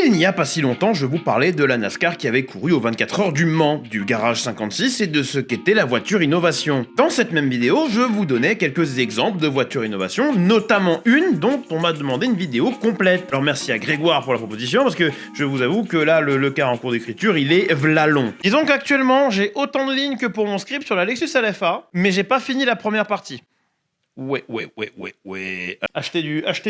Il n'y a pas si longtemps, je vous parlais de la NASCAR qui avait couru aux 24 heures du Mans, du Garage 56 et de ce qu'était la voiture innovation. Dans cette même vidéo, je vous donnais quelques exemples de voitures innovation, notamment une dont on m'a demandé une vidéo complète. Alors merci à Grégoire pour la proposition, parce que je vous avoue que là, le cas en cours d'écriture, il est v'là long. Disons qu'actuellement, j'ai autant de lignes que pour mon script sur la Lexus LFA, mais j'ai pas fini la première partie. Ouais. Achetez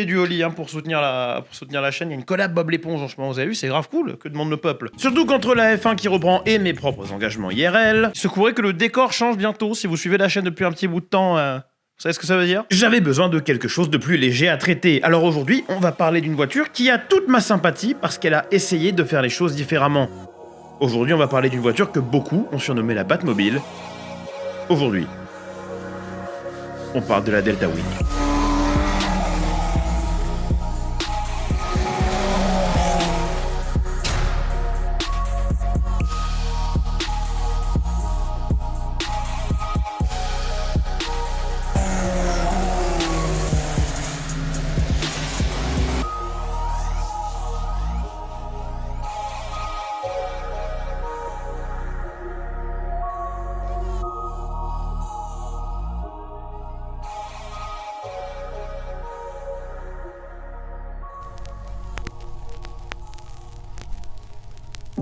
du Oli pour soutenir la chaîne. Il y a une collab Bob l'éponge en ce moment, vous avez vu, c'est grave cool, que demande le peuple. Surtout qu'entre la F1 qui reprend et mes propres engagements IRL, il se pourrait que le décor change bientôt. Si vous suivez la chaîne depuis un petit bout de temps, vous savez ce que ça veut dire? J'avais besoin de quelque chose de plus léger à traiter. Alors aujourd'hui, on va parler d'une voiture qui a toute ma sympathie parce qu'elle a essayé de faire les choses différemment. Aujourd'hui, on va parler d'une voiture que beaucoup ont surnommée la Batmobile. Aujourd'hui, on parle de la Delta Wing.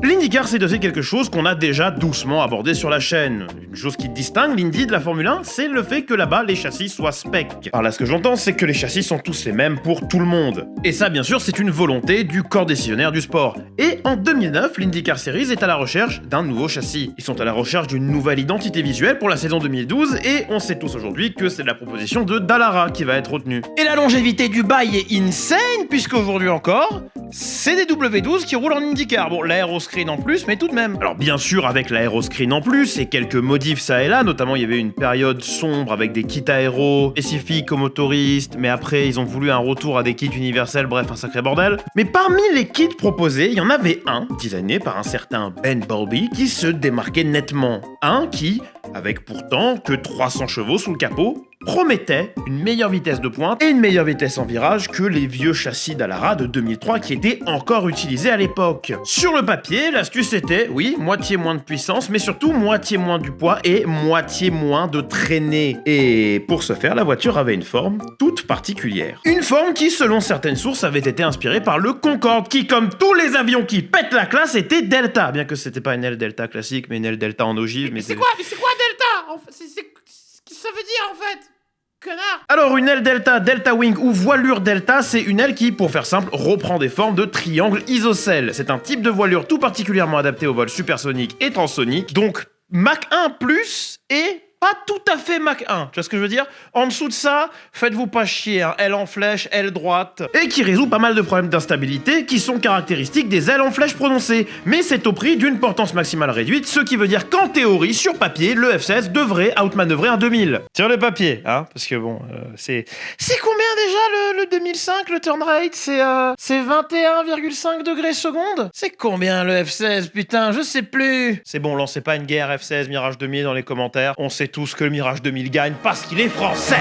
L'IndyCar, c'est aussi quelque chose qu'on a déjà doucement abordé sur la chaîne. Une chose qui distingue l'Indy de la Formule 1, c'est le fait que là-bas, les châssis soient spec. Par là, ce que j'entends, c'est que les châssis sont tous les mêmes pour tout le monde. Et ça, bien sûr, c'est une volonté du corps décisionnaire du sport. Et en 2009, l'IndyCar Series est à la recherche d'un nouveau châssis. Ils sont à la recherche d'une nouvelle identité visuelle pour la saison 2012, et on sait tous aujourd'hui que c'est la proposition de Dallara qui va être retenue. Et la longévité du bail est insane, puisqu'aujourd'hui encore, c'est des W12 qui roulent en IndyCar. Bon, l'aéroscreen en plus, mais tout de même. Alors bien sûr, avec l'aéroscreen en plus, et quelques modifs ça et là, notamment il y avait une période sombre avec des kits aéros spécifiques aux motoristes, mais après ils ont voulu un retour à des kits universels, bref, un sacré bordel. Mais parmi les kits proposés, il y en avait un, designé par un certain Ben Bowlby, qui se démarquait nettement. Un qui, avec pourtant que 300 chevaux sous le capot, promettait une meilleure vitesse de pointe et une meilleure vitesse en virage que les vieux châssis Dallara de 2003 qui étaient encore utilisés à l'époque. Sur le papier, l'astuce était, oui, moitié moins de puissance, mais surtout moitié moins du poids et moitié moins de traînée. Et pour ce faire, la voiture avait une forme toute particulière. Une forme qui, selon certaines sources, avait été inspirée par le Concorde, qui, comme tous les avions qui pètent la classe, était Delta. Bien que c'était pas une aile Delta classique, mais une aile Delta en ogive. Mais c'est quoi Delta? C'est ce que ça veut dire en fait? Connard. Alors une aile Delta, Delta Wing ou voilure Delta, c'est une aile qui, pour faire simple, reprend des formes de triangle isocèle. C'est un type de voilure tout particulièrement adapté au vol supersonique et transsonique, donc Mach 1 plus et pas tout à fait Mach 1, tu vois ce que je veux dire? En dessous de ça, faites-vous pas chier, hein, aile en flèche, aile droite, et qui résout pas mal de problèmes d'instabilité qui sont caractéristiques des ailes en flèche prononcées, mais c'est au prix d'une portance maximale réduite, ce qui veut dire qu'en théorie, sur papier, le F16 devrait outmanœuvrer un 2000. Sur le papier, hein, parce que bon, c'est combien déjà le 2005, le turn rate? C'est 21,5 degrés seconde? C'est combien le F16, putain, je sais plus. C'est bon, lancez pas une guerre F16, Mirage 2000 dans les commentaires, on sait tous que le Mirage 2000 gagne parce qu'il est français.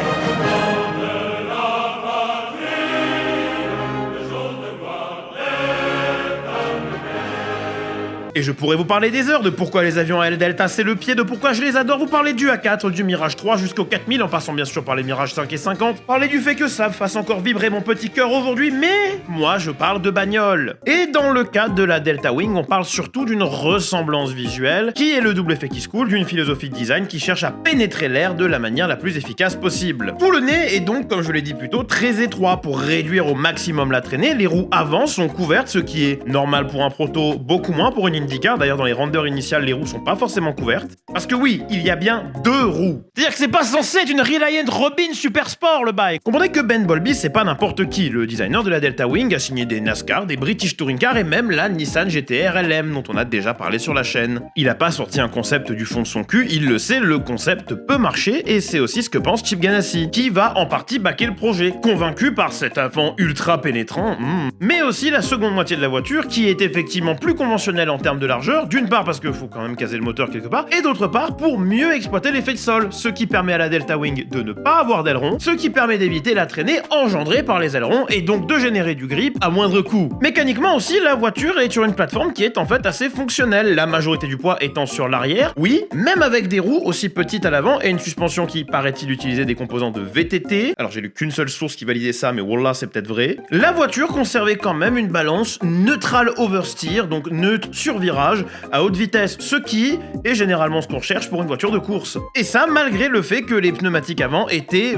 Et je pourrais vous parler des heures de pourquoi les avions à aile Delta c'est le pied, de pourquoi je les adore, vous parler du A4, du Mirage 3 jusqu'au 4000 en passant bien sûr par les Mirage 5 et 50, parler du fait que ça me fasse encore vibrer mon petit cœur aujourd'hui, mais moi je parle de bagnole. Et dans le cas de la Delta Wing, on parle surtout d'une ressemblance visuelle qui est le double effet qui se coule d'une philosophie de design qui cherche à pénétrer l'air de la manière la plus efficace possible. Tout le nez est donc, comme je l'ai dit plus tôt, très étroit pour réduire au maximum la traînée, les roues avant sont couvertes, ce qui est normal pour un proto, beaucoup moins pour une IndyCar. D'ailleurs, dans les renders initiales, les roues sont pas forcément couvertes. Parce que oui, il y a bien deux roues. C'est-à-dire que c'est pas censé être une Reliant Robin Super Sport, le bail. Comprenez que Ben Bowlby, c'est pas n'importe qui. Le designer de la Delta Wing a signé des NASCAR, des British Touring Car et même la Nissan GT-R LM, dont on a déjà parlé sur la chaîne. Il a pas sorti un concept du fond de son cul, il le sait, le concept peut marcher, et c'est aussi ce que pense Chip Ganassi, qui va en partie backer le projet, convaincu par cet avant ultra pénétrant, mais aussi la seconde moitié de la voiture, qui est effectivement plus conventionnelle en termes termes de largeur, d'une part parce qu'il faut quand même caser le moteur quelque part, et d'autre part pour mieux exploiter l'effet de sol, ce qui permet à la Delta Wing de ne pas avoir d'aileron, ce qui permet d'éviter la traînée engendrée par les ailerons et donc de générer du grip à moindre coût. Mécaniquement aussi, la voiture est sur une plateforme qui est en fait assez fonctionnelle, la majorité du poids étant sur l'arrière, oui, même avec des roues aussi petites à l'avant et une suspension qui paraît-il utiliser des composants de VTT, alors j'ai lu qu'une seule source qui validait ça, mais wallah c'est peut-être vrai. La voiture conservait quand même une balance neutrale oversteer, donc neutre sur virage, à haute vitesse, ce qui est généralement ce qu'on cherche pour une voiture de course. Et ça malgré le fait que les pneumatiques avant étaient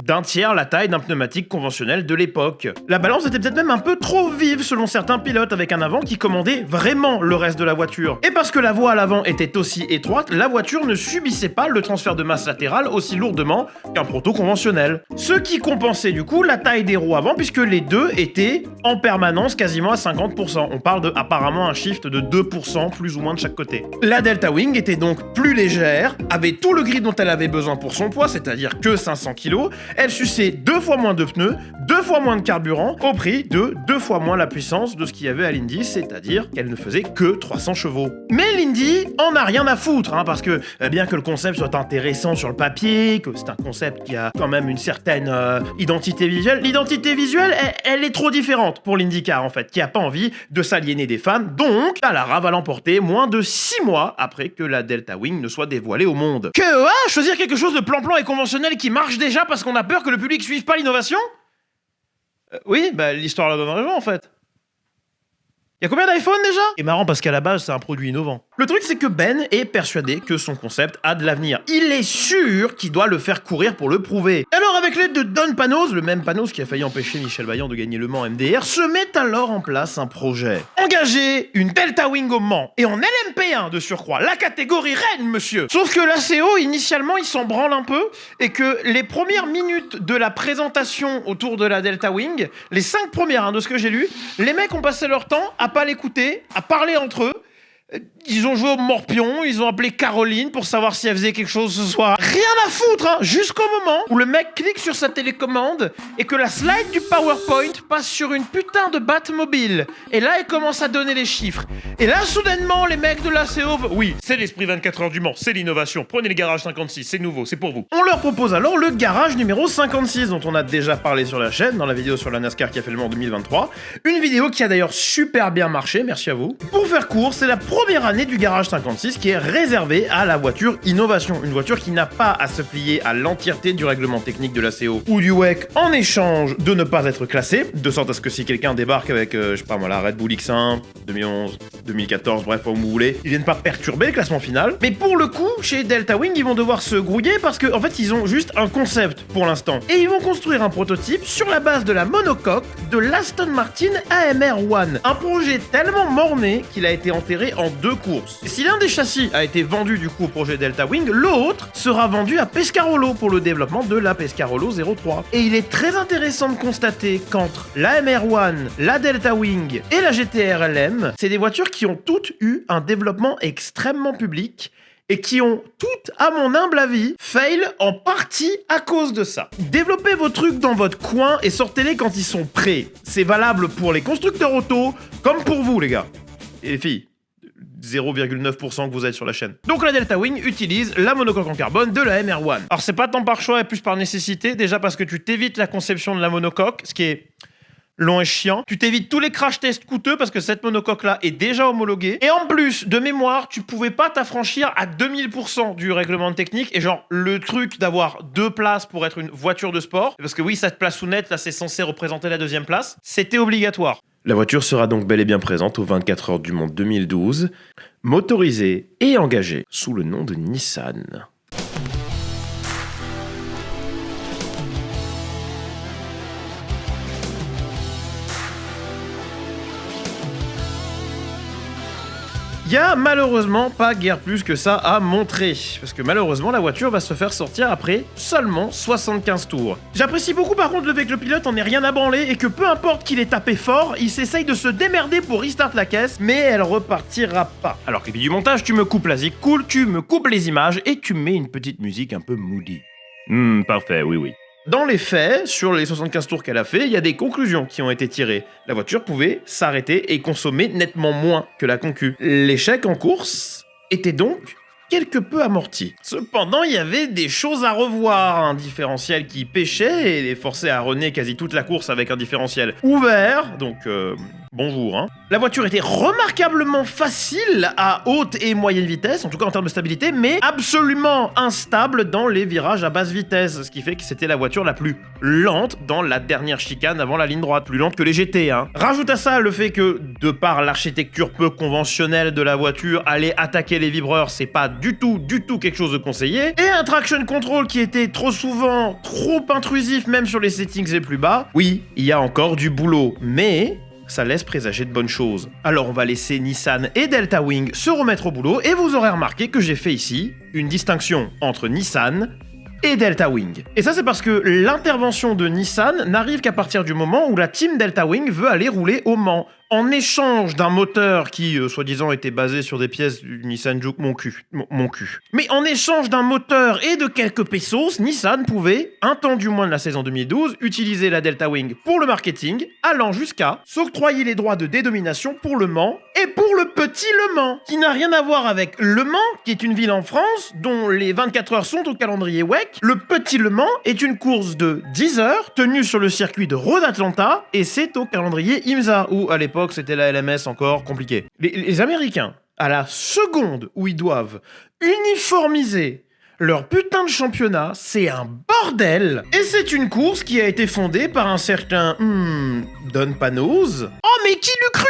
d'un tiers la taille d'un pneumatique conventionnel de l'époque. La balance était peut-être même un peu trop vive selon certains pilotes, avec un avant qui commandait vraiment le reste de la voiture. Et parce que la voie à l'avant était aussi étroite, la voiture ne subissait pas le transfert de masse latérale aussi lourdement qu'un proto conventionnel. Ce qui compensait du coup la taille des roues avant, puisque les deux étaient en permanence quasiment à 50%. On parle de apparemment un shift de 2% plus ou moins de chaque côté. La Delta Wing était donc plus légère, avait tout le grip dont elle avait besoin pour son poids, c'est-à-dire que 500 kg, elle suçait 2 fois moins de pneus, 2 fois moins de carburant, au prix de 2 fois moins la puissance de ce qu'il y avait à l'Indy, c'est-à-dire qu'elle ne faisait que 300 chevaux. Mais l'Indy en a rien à foutre, parce que bien que le concept soit intéressant sur le papier, que c'est un concept qui a quand même une certaine identité visuelle, l'identité visuelle, elle est trop différente pour l'IndyCar en fait, qui a pas envie de s'aliéner des fans, donc Dallara va l'emporter moins de 6 mois après que la Delta Wing ne soit dévoilée au monde. Choisir quelque chose de plan-plan et conventionnel qui marche déjà parce qu'on a peur que le public suive pas l'innovation ? Oui, l'histoire la donne raison en fait. Y'a combien d'iPhone déjà ? C'est marrant parce qu'à la base, c'est un produit innovant. Le truc, c'est que Ben est persuadé que son concept a de l'avenir. Il est sûr qu'il doit le faire courir pour le prouver. Alors, avec l'aide de Don Panos, le même Panos qui a failli empêcher Michel Vaillant de gagner le Mans MDR, se met alors en place un projet. Engager une Delta Wing au Mans, et en LMP1 de surcroît, la catégorie reine, monsieur. Sauf que l'ACO, initialement, il s'en branle un peu, et que les premières minutes de la présentation autour de la Delta Wing, les 5 premières de ce que j'ai lu, les mecs ont passé leur temps à pas l'écouter, à parler entre eux. Ils ont joué au morpion, ils ont appelé Caroline pour savoir si elle faisait quelque chose ce soir. Rien à foutre, jusqu'au moment où le mec clique sur sa télécommande et que la slide du PowerPoint passe sur une putain de Batmobile. Et là, il commence à donner les chiffres. Et là, soudainement, les mecs de l'ACO... Oui, c'est l'esprit 24 heures du Mans, c'est l'innovation. Prenez le garage 56, c'est nouveau, c'est pour vous. On leur propose alors le garage numéro 56, dont on a déjà parlé sur la chaîne, dans la vidéo sur la NASCAR qui a fait le Mans 2023. Une vidéo qui a d'ailleurs super bien marché, merci à vous. Pour faire court, c'est la première année du garage 56 qui est réservée à la voiture innovation. Une voiture qui n'a pas à se plier à l'entièreté du règlement technique de l'ACO ou du WEC en échange de ne pas être classée, de sorte à ce que si quelqu'un débarque avec, je sais pas moi, la Red Bull X1, 2011, 2014, bref, comme vous voulez, ils viennent pas perturber le classement final. Mais pour le coup, chez Delta Wing, ils vont devoir se grouiller parce que, en fait, ils ont juste un concept pour l'instant. Et ils vont construire un prototype sur la base de la monocoque de l'Aston Martin AMR One. Un projet tellement morné qu'il a été enterré en 2 courses. Et si l'un des châssis a été vendu du coup au projet Delta Wing, l'autre sera vendu à Pescarolo pour le développement de la Pescarolo 03. Et il est très intéressant de constater qu'entre la MR One, la Delta Wing et la GTR LM, c'est des voitures qui ont toutes eu un développement extrêmement public et qui ont toutes, à mon humble avis, fail en partie à cause de ça. Développez vos trucs dans votre coin et sortez-les quand ils sont prêts. C'est valable pour les constructeurs auto comme pour vous les gars. Et les filles. 0,9% que vous êtes sur la chaîne. Donc la Delta Wing utilise la monocoque en carbone de la MR One. Alors c'est pas tant par choix et plus par nécessité, déjà parce que tu t'évites la conception de la monocoque, ce qui est long et chiant. Tu t'évites tous les crash tests coûteux parce que cette monocoque-là est déjà homologuée. Et en plus, de mémoire, tu pouvais pas t'affranchir à 2000% du règlement technique. Et genre, le truc d'avoir 2 places pour être une voiture de sport, parce que oui, cette place sous net, là, c'est censé représenter la 2e place, c'était obligatoire. La voiture sera donc bel et bien présente aux 24 heures du Mans 2012, motorisée et engagée sous le nom de Nissan. Y a malheureusement pas guère plus que ça à montrer, parce que malheureusement la voiture va se faire sortir après seulement 75 tours. J'apprécie beaucoup par contre le fait que le pilote en ait rien à branler et que peu importe qu'il ait tapé fort, il s'essaye de se démerder pour restart la caisse, mais elle repartira pas. Alors que du montage, tu me coupes la zik cool, tu me coupes les images et tu mets une petite musique un peu moody. Parfait, oui. Dans les faits, sur les 75 tours qu'elle a fait, il y a des conclusions qui ont été tirées. La voiture pouvait s'arrêter et consommer nettement moins que la concu. L'échec en course était donc quelque peu amorti. Cependant, il y avait des choses à revoir. Un différentiel qui pêchait et les forçait à runner quasi toute la course avec un différentiel ouvert, donc bonjour. Hein. La voiture était remarquablement facile à haute et moyenne vitesse, en tout cas en termes de stabilité, mais absolument instable dans les virages à basse vitesse, ce qui fait que c'était la voiture la plus lente dans la dernière chicane avant la ligne droite, plus lente que les GT. Hein. Rajoute à ça le fait que, de par l'architecture peu conventionnelle de la voiture, aller attaquer les vibreurs, c'est pas du tout quelque chose de conseillé, et un traction control qui était trop souvent trop intrusif même sur les settings les plus bas. Oui, il y a encore du boulot, mais ça laisse présager de bonnes choses. Alors on va laisser Nissan et Delta Wing se remettre au boulot, et vous aurez remarqué que j'ai fait ici une distinction entre Nissan et Delta Wing. Et ça c'est parce que l'intervention de Nissan n'arrive qu'à partir du moment où la team Delta Wing veut aller rouler au Mans, en échange d'un moteur qui, soi-disant, était basé sur des pièces du Nissan Juke mon cul. Mais en échange d'un moteur et de quelques pesos, Nissan pouvait, un temps du moins de la saison 2012, utiliser la Delta Wing pour le marketing, allant jusqu'à s'octroyer les droits de dédomination pour Le Mans et pour le petit Le Mans, qui n'a rien à voir avec Le Mans, qui est une ville en France dont les 24 heures sont au calendrier WEC. Le petit Le Mans est une course de 10 heures tenue sur le circuit de Road Atlanta et c'est au calendrier IMSA, où à l'époque c'était la LMS encore compliqué. Les Américains, à la seconde où ils doivent uniformiser leur putain de championnat, c'est un bordel. Et c'est une course qui a été fondée par un certain Don Panos. Oh mais qui l'eût cru?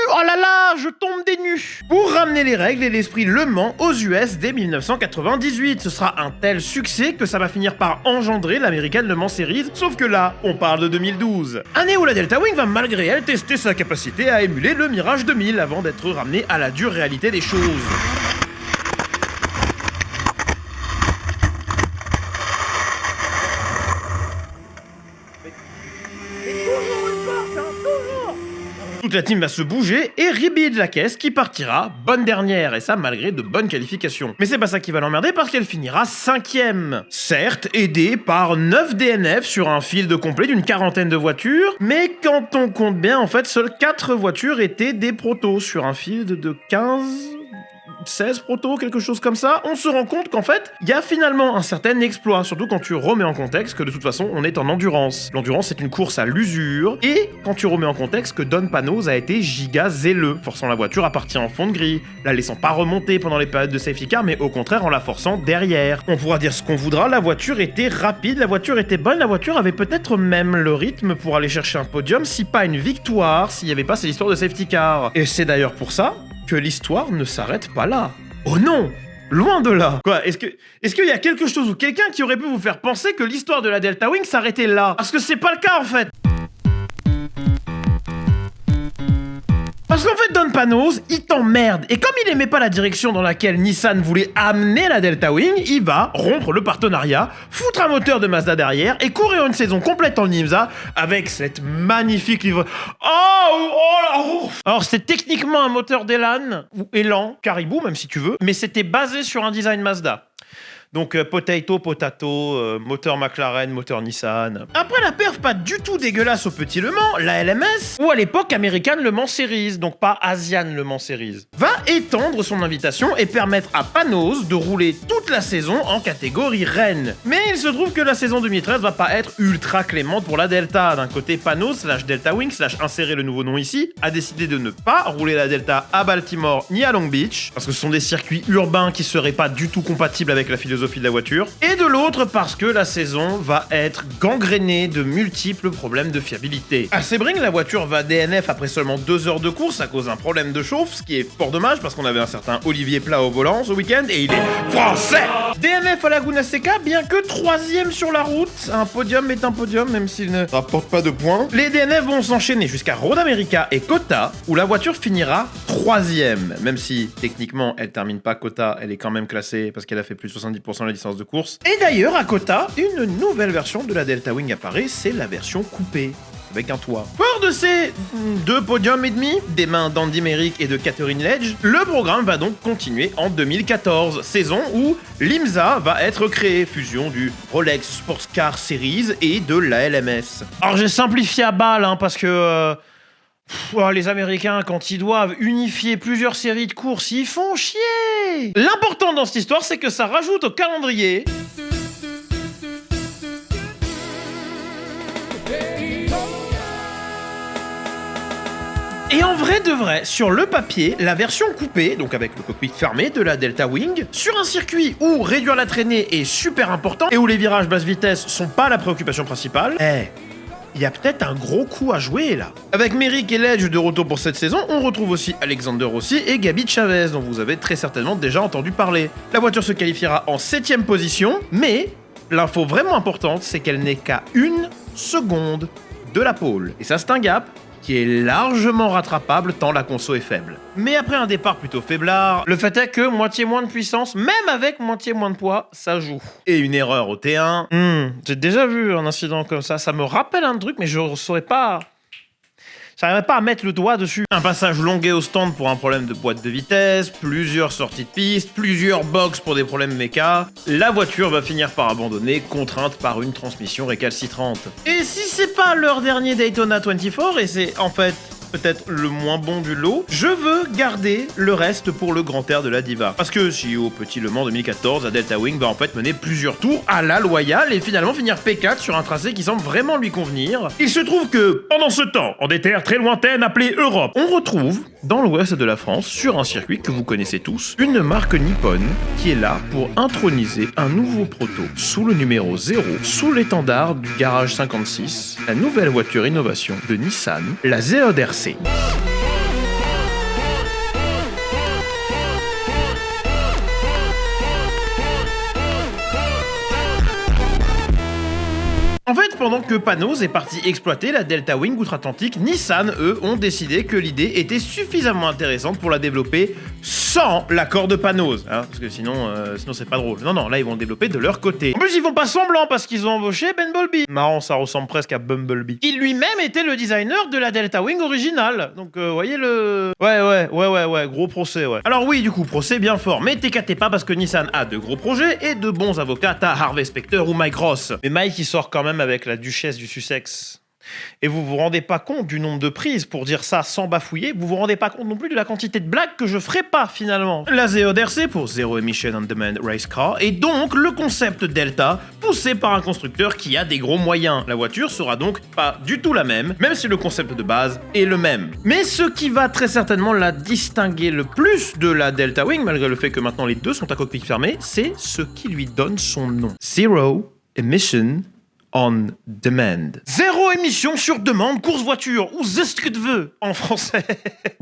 Oh là là, je tombe des nues. Pour ramener les règles et l'esprit Le Mans aux US dès 1998. Ce sera un tel succès que ça va finir par engendrer l'American Le Mans Series, sauf que là, on parle de 2012. Année où la Delta Wing va malgré elle tester sa capacité à émuler le Mirage 2000 avant d'être ramenée à la dure réalité des choses. Toute la team va se bouger et rebuild la caisse qui partira bonne dernière, et ça malgré de bonnes qualifications. Mais c'est pas ça qui va l'emmerder parce qu'elle finira 5ème. Certes, aidée par 9 DNF sur un field complet d'une 40aine de voitures, mais quand on compte bien, en fait, seules 4 voitures étaient des protos sur un field de 16 protos, quelque chose comme ça. On se rend compte qu'en fait, il y a finalement un certain exploit, surtout quand tu remets en contexte que de toute façon, on est en endurance. L'endurance, c'est une course à l'usure, et quand tu remets en contexte que Don Panos a été giga zéleux, forçant la voiture à partir en fond de grille, la laissant pas remonter pendant les périodes de safety car, mais au contraire en la forçant derrière. On pourra dire ce qu'on voudra, la voiture était rapide, la voiture était bonne, la voiture avait peut-être même le rythme pour aller chercher un podium, si pas une victoire, s'il n'y avait pas ces histoires de safety car. Et c'est d'ailleurs pour ça que l'histoire ne s'arrête pas là. Oh non! Loin de là. Quoi, est-ce qu'il y a quelque chose ou quelqu'un qui aurait pu vous faire penser que l'histoire de la Delta Wing s'arrêtait là? Parce que c'est pas le cas en fait. Parce qu'en fait, Don Panos, il t'emmerde. Et comme il aimait pas la direction dans laquelle Nissan voulait amener la Delta Wing, il va rompre le partenariat, foutre un moteur de Mazda derrière et courir une saison complète en IMSA avec cette magnifique livre. Alors, c'était techniquement un moteur d'Elan, ou Elan, Caribou, même si tu veux, mais c'était basé sur un design Mazda. Donc potato, moteur McLaren, moteur Nissan. Après la perf pas du tout dégueulasse au petit Le Mans, la LMS, ou à l'époque American Le Mans Series, donc pas Asian Le Mans Series, va étendre son invitation et permettre à Panos de rouler toute la saison en catégorie Rennes. Mais il se trouve que la saison 2013 va pas être ultra clémente pour la Delta. D'un côté, Panos /Delta Wing insérer le nouveau nom ici, a décidé de ne pas rouler la Delta à Baltimore ni à Long Beach, parce que ce sont des circuits urbains qui seraient pas du tout compatibles avec la philosophie de la voiture, et de l'autre parce que la saison va être gangrénée de multiples problèmes de fiabilité. À Sebring, la voiture va DNF après seulement 2 heures de course à cause d'un problème de chauffe, ce qui est fort dommage parce qu'on avait un certain Olivier Plat au volant ce week-end et il est français. DNF à Laguna Seca, bien que 3ème sur la route, un podium est un podium même s'il ne rapporte pas de points. Les DNF vont s'enchaîner jusqu'à Road America et Kota, où la voiture finira 3ème, même si techniquement elle termine pas Kota, elle est quand même classée parce qu'elle a fait plus de 70% de la distance de course. Et d'ailleurs, à Kota, une nouvelle version de la Delta Wing apparaît, c'est la version coupée. avec un toit. Fort de ces 2 podiums et demi, des mains d'Andy Meyrick et de Catherine Ledge, le programme va donc continuer en 2014, saison où l'IMSA va être créé, fusion du Rolex Sports Car Series et de la LMS. Alors j'ai simplifié à balle, hein, parce que... les Américains, quand ils doivent unifier plusieurs séries de courses, ils font chier. L'important dans cette histoire, c'est que ça rajoute au calendrier... Et en vrai de vrai, sur le papier, la version coupée, donc avec le cockpit fermé de la Delta Wing, sur un circuit où réduire la traînée est super important et où les virages basse vitesse sont pas la préoccupation principale, il y a peut-être un gros coup à jouer là. Avec Meyrick et Ledge de retour pour cette saison, on retrouve aussi Alexander Rossi et Gaby Chavez, dont vous avez très certainement déjà entendu parler. La voiture se qualifiera en 7ème position, mais l'info vraiment importante, c'est qu'elle n'est qu'à 1 seconde de la pole. Et ça, c'est un gap qui est largement rattrapable tant la conso est faible. Mais après un départ plutôt faiblard, le fait est que moitié moins de puissance, même avec moitié moins de poids, ça joue. Et une erreur au T1, j'ai déjà vu un incident comme ça me rappelle un truc, mais je saurais pas... J'arriverais pas à mettre le doigt dessus. Un passage longué au stand pour un problème de boîte de vitesse, plusieurs sorties de piste, plusieurs box pour des problèmes méca. La voiture va finir par abandonner, contrainte par une transmission récalcitrante. Et si c'est pas leur dernier Daytona 24, et c'est en fait peut-être le moins bon du lot, je veux garder le reste pour le grand air de la diva. Parce que si au Petit Le Mans 2014, la Delta Wing va en fait mener plusieurs tours à la loyale et finalement finir P4 sur un tracé qui semble vraiment lui convenir. Il se trouve que, pendant ce temps, en des terres très lointaines appelées Europe, on retrouve, dans l'ouest de la France, sur un circuit que vous connaissez tous, une marque nippone qui est là pour introniser un nouveau proto sous le numéro 0, sous l'étendard du Garage 56, la nouvelle voiture innovation de Nissan, la ZERC. En fait, pendant que Panos est parti exploiter la Delta Wing outre-Atlantique, Nissan, eux, ont décidé que l'idée était suffisamment intéressante pour la développer sans l'accord de Panos, hein, parce que sinon c'est pas drôle. Non, là ils vont le développer de leur côté. En plus, ils font pas semblant parce qu'ils ont embauché Ben Bumblebee. Marrant, ça ressemble presque à Bumblebee. Il lui-même était le designer de la Delta Wing originale. Donc, voyez le... Ouais, gros procès, ouais. Alors oui, du coup, procès bien fort, mais t'éclatez pas parce que Nissan a de gros projets et de bons avocats, t'as Harvey Specter ou Mike Ross. Mais Mike, il sort quand même avec la duchesse du Sussex. Et vous vous rendez pas compte du nombre de prises pour dire ça sans bafouiller, vous vous rendez pas compte non plus de la quantité de blagues que je ferai pas finalement. La ZERC pour Zero Emission on Demand Race Car est donc le concept Delta poussé par un constructeur qui a des gros moyens. La voiture sera donc pas du tout la même si le concept de base est le même. Mais ce qui va très certainement la distinguer le plus de la Delta Wing, malgré le fait que maintenant les deux sont à cockpit fermé, c'est ce qui lui donne son nom. Zero Emission on Demand. Zéro émission sur demande, course voiture, ou ce que tu veux en français.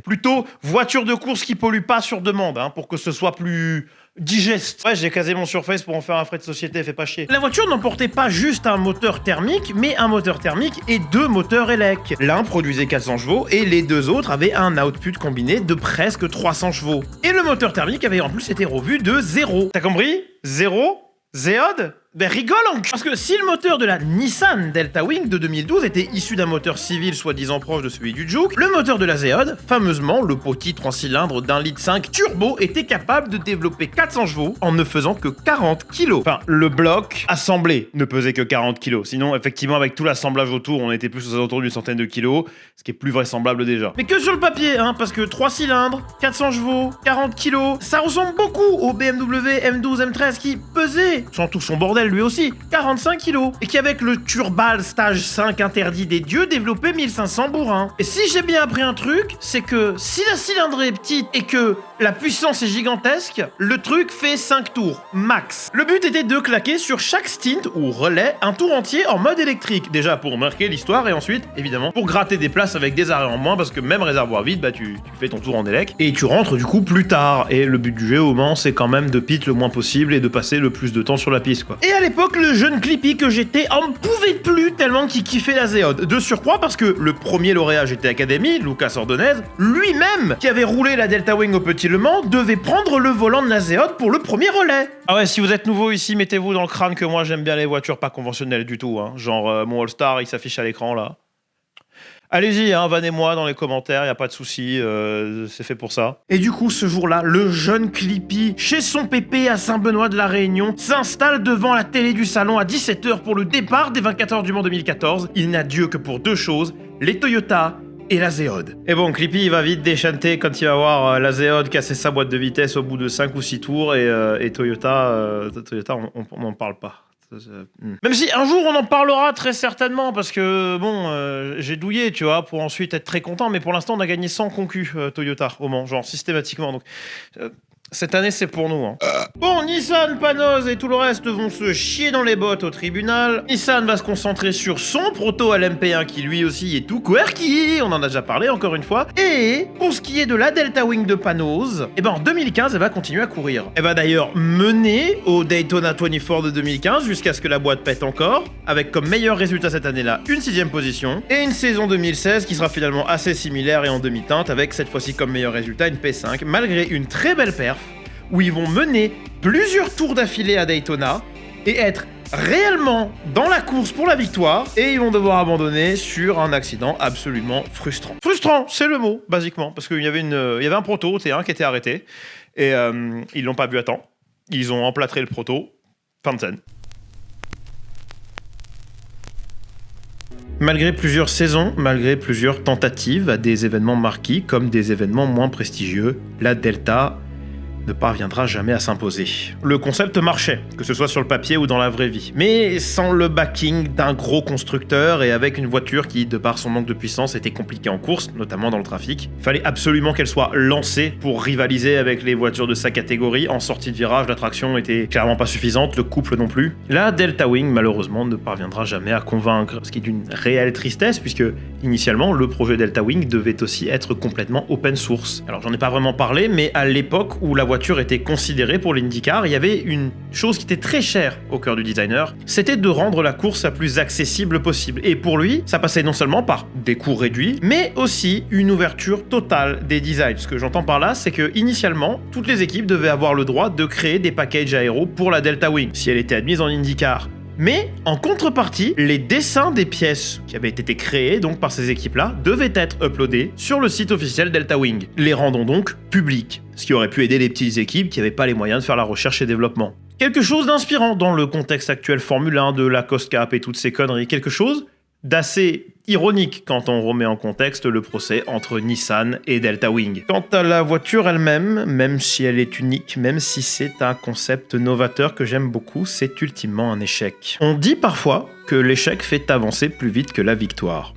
Plutôt voiture de course qui pollue pas sur demande, hein, pour que ce soit plus digeste. Ouais, j'ai casé mon Surface pour en faire un frais de société, fais pas chier. La voiture n'emportait pas juste un moteur thermique, mais un moteur thermique et 2 moteurs élec. L'un produisait 400 chevaux et les 2 autres avaient un output combiné de presque 300 chevaux. Et le moteur thermique avait en plus été revu de 0. T'as compris? 0 Zéode? Ben rigole donc. Parce que si le moteur de la Nissan Delta Wing de 2012 était issu d'un moteur civil soi-disant proche de celui du Juke, le moteur de la Zéode, fameusement le petit 3 cylindres d'1,5 litre turbo, était capable de développer 400 chevaux en ne faisant que 40 kg. Enfin, le bloc assemblé ne pesait que 40 kg. Sinon, effectivement, avec tout l'assemblage autour, on était plus aux alentours d'une centaine de kilos, ce qui est plus vraisemblable déjà. Mais que sur le papier, hein, parce que 3 cylindres, 400 chevaux, 40 kg, ça ressemble beaucoup au BMW M12 M13 qui pesait, sans tout son bordel lui aussi, 45 kilos, et qui avec le Turbal Stage 5 interdit des dieux développait 1500 bourrins. Et si j'ai bien appris un truc, c'est que si la cylindrée est petite et que la puissance est gigantesque, le truc fait 5 tours, max. Le but était de claquer sur chaque stint ou relais un tour entier en mode électrique, déjà pour marquer l'histoire et ensuite, évidemment, pour gratter des places avec des arrêts en moins parce que même réservoir vide, bah tu fais ton tour en élec et tu rentres du coup plus tard. Et le but du jeu au Mans, c'est quand même de pit le moins possible et de passer le plus de temps sur la piste, quoi. Et à l'époque, le jeune Clippy que j'étais en pouvait plus tellement qu'il kiffait la Zéode. De surcroît parce que le premier lauréat GT Academy, Lucas Ordonez, lui-même, qui avait roulé la Delta Wing au Petit Le Mans, devait prendre le volant de la Zéode pour le premier relais. Ah ouais, si vous êtes nouveau ici, mettez-vous dans le crâne que moi j'aime bien les voitures pas conventionnelles du tout, hein. Genre mon All-Star, il s'affiche à l'écran là. Allez-y, hein, vannez-moi dans les commentaires, y a pas de souci, c'est fait pour ça. Et du coup, ce jour-là, le jeune Clippy, chez son pépé à Saint-Benoît-de-la-Réunion, s'installe devant la télé du salon à 17h pour le départ des 24 heures du Mans 2014. Il n'a Dieu que pour deux choses, les Toyota et la Zéode. Et bon, Clippy, il va vite déchanter quand il va voir la Zéode casser sa boîte de vitesse au bout de 5 ou 6 tours et Toyota, on n'en parle pas. Même si un jour on en parlera très certainement parce que bon, j'ai douillé, tu vois, pour ensuite être très content, mais pour l'instant on a gagné 100 concus Toyota au Mans, genre systématiquement. Donc cette année c'est pour nous. Hein. Bon, Nissan, Panos et tout le reste vont se chier dans les bottes au tribunal. Nissan va se concentrer sur son proto LMP1 qui lui aussi est tout quirky, on en a déjà parlé encore une fois. Et pour ce qui est de la Delta Wing de Panos, et ben en 2015 elle va continuer à courir. Elle va d'ailleurs mener au Daytona 24 de 2015 jusqu'à ce que la boîte pète encore, avec comme meilleur résultat cette année-là une 6ème position et une saison 2016 qui sera finalement assez similaire et en demi-teinte avec cette fois-ci comme meilleur résultat une P5 malgré une très belle perf où ils vont mener plusieurs tours d'affilée à Daytona et être réellement dans la course pour la victoire et ils vont devoir abandonner sur un accident absolument frustrant. Frustrant, c'est le mot, basiquement, parce qu'il y avait un proto T1 qui était arrêté et ils l'ont pas vu à temps. Ils ont emplâtré le proto. Fin de scène. Malgré plusieurs saisons, malgré plusieurs tentatives à des événements marquis comme des événements moins prestigieux, la Delta ne parviendra jamais à s'imposer. Le concept marchait, que ce soit sur le papier ou dans la vraie vie, mais sans le backing d'un gros constructeur et avec une voiture qui, de par son manque de puissance, était compliquée en course, notamment dans le trafic. Il fallait absolument qu'elle soit lancée pour rivaliser avec les voitures de sa catégorie. En sortie de virage, la traction était clairement pas suffisante, le couple non plus. La Delta Wing, malheureusement, ne parviendra jamais à convaincre, ce qui est d'une réelle tristesse, puisque initialement, le projet Delta Wing devait aussi être complètement open source. Alors j'en ai pas vraiment parlé, mais à l'époque où la voiture était considérée pour l'IndyCar, il y avait une chose qui était très chère au cœur du designer, c'était de rendre la course la plus accessible possible. Et pour lui, ça passait non seulement par des coûts réduits, mais aussi une ouverture totale des designs. Ce que j'entends par là, c'est que initialement, toutes les équipes devaient avoir le droit de créer des packages aéros pour la Delta Wing, si elle était admise en IndyCar. Mais en contrepartie, les dessins des pièces qui avaient été créées donc par ces équipes-là devaient être uploadés sur le site officiel Delta Wing, les rendant donc publics, ce qui aurait pu aider les petites équipes qui n'avaient pas les moyens de faire la recherche et développement. Quelque chose d'inspirant dans le contexte actuel Formule 1, de la Cost Cap et toutes ces conneries, quelque chose d'assez ironique quand on remet en contexte le procès entre Nissan et Delta Wing. Quant à la voiture elle-même, même si elle est unique, même si c'est un concept novateur que j'aime beaucoup, c'est ultimement un échec. On dit parfois que l'échec fait avancer plus vite que la victoire.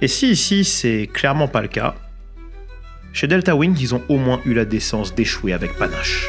Et si ici c'est clairement pas le cas, chez Delta Wing ils ont au moins eu la décence d'échouer avec panache.